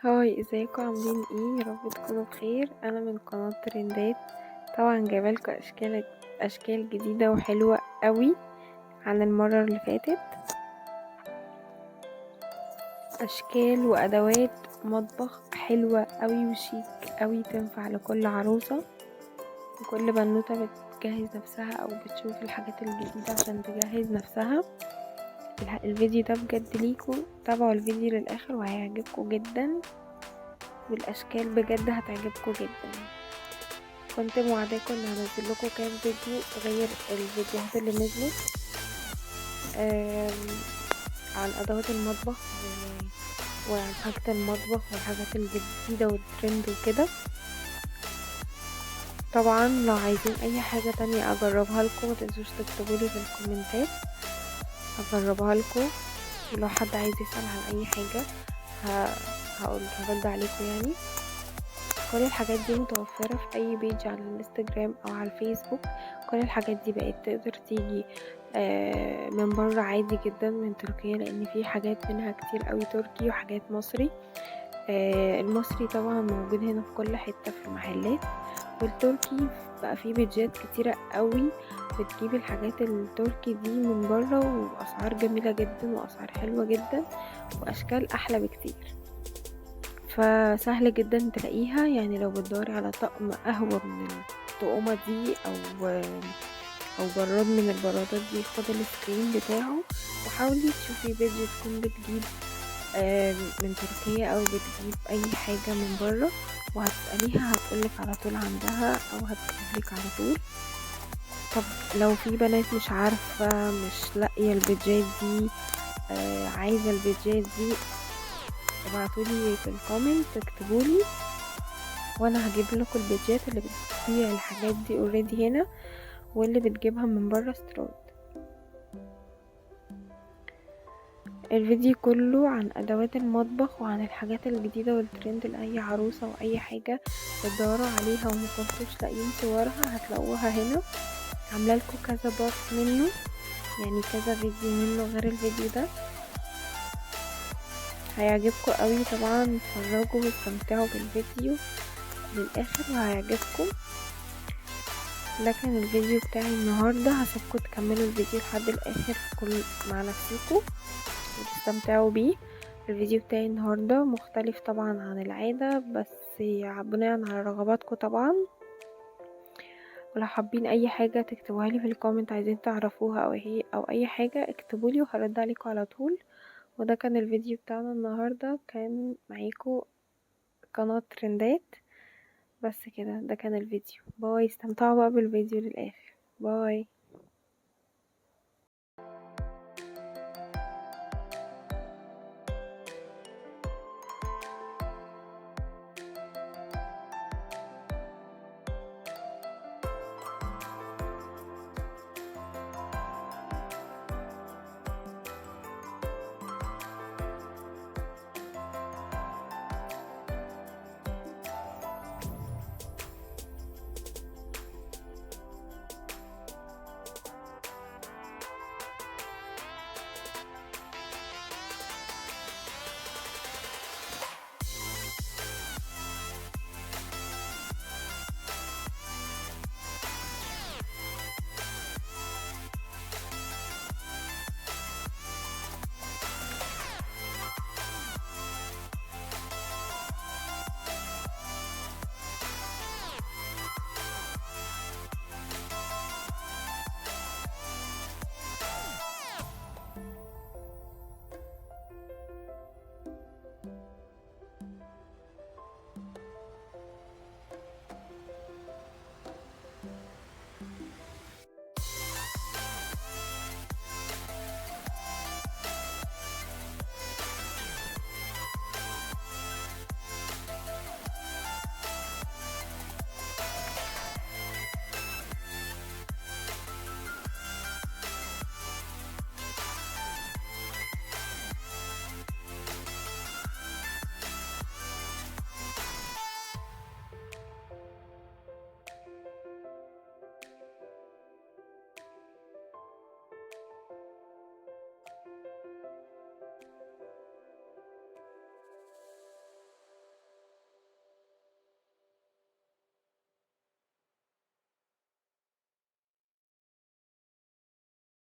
هاي، ازيكم عاملين ايه؟ يا رب تكونوا بخير. انا من قناة ترندات. طبعا جايبالكم اشكال جديدة وحلوة قوي عن المرة اللي فاتت. اشكال وادوات مطبخ حلوة قوي وشيك قوي، تنفع لكل عروسة وكل بنوتة بتجهز نفسها او بتشوف الحاجات الجديدة عشان تجهز نفسها. الفيديو ده بجد ليكم، تابعوا الفيديو للاخر وهيعجبكم جدا، والاشكال بجد هتعجبكم جدا. كنت موعداكم ان هنزل لكم كام فيديو غير الفيديوهات اللي نزلت عن ادوات المطبخ وعن حاجة المطبخ والحاجات الجديدة والترند وكده. طبعا لو عايزين اي حاجة تانية اجربها لكم متنسوش تكتبولي في الكومنتات، هجربها لكم. ولو حد عايز يسأل عن اي حاجة هرد عليكم يعني. كل الحاجات دي متوفرة في اي بيج على الانستجرام او على الفيسبوك. كل الحاجات دي بقت تقدر تيجي من بره عادي جدا، من تركيا، لان في حاجات منها كتير قوي تركي وحاجات مصري. المصري طبعا موجود هنا في كل حتة في المحلات، والتركي بقى فيه بيجات كتيرة قوي بتجيب الحاجات التركي دي من بره، واسعار جميلة جدا واسعار حلوة جدا واشكال احلى بكتير. فسهل جدا تلاقيها، يعني لو بتدوري على طقم قهوة من الطقومة دي او براد من البرادات دي، خد السكرين بتاعه وحاولي تشوفي فيديو تكون بتجيب من تركيا او بتجيب اي حاجة من بره، وهتسأليها هتقولك على طول عندها او هتقولك على طول. طب لو في بنات مش عارفة، مش لاقية البيجات دي، عايزة البيجات دي، ابعتولي في الكومنت، اكتبولي وانا هجيب لكم البيجات اللي بتبيع الحاجات دي اوريدي هنا واللي بتجيبها من بره استيراد. الفيديو كله عن ادوات المطبخ وعن الحاجات الجديدة والترند لاي عروسة واي حاجة بتدوروا عليها ومكنتوش لاقيين صورها، هتلاقوها هنا. عامله لكم كذا بارت منه، يعني كذا فيديو منه غير الفيديو ده، هيعجبكم قوي. طبعا اتفرجوا واستمتعوا بالفيديو للاخر وهيعجبكم. ده كان الفيديو بتاعي النهاردة، هسيبكم تكملوا الفيديو لحد الاخر كل مع نفسكم وتستمتعوا بيه. الفيديو بتاعي النهاردة مختلف طبعا عن العادة، بس بناء على رغباتكم طبعا. ولو حابين اي حاجة تكتبوها لي في الكومنت عايزين تعرفوها او هي او اي حاجة اكتبولي وهرد عليكم على طول. وده كان الفيديو بتاعنا النهاردة، كان معاكم قناة ترندات. بس كده، ده كان الفيديو. باي، استمتعوا بقى بالفيديو للآخر. باي.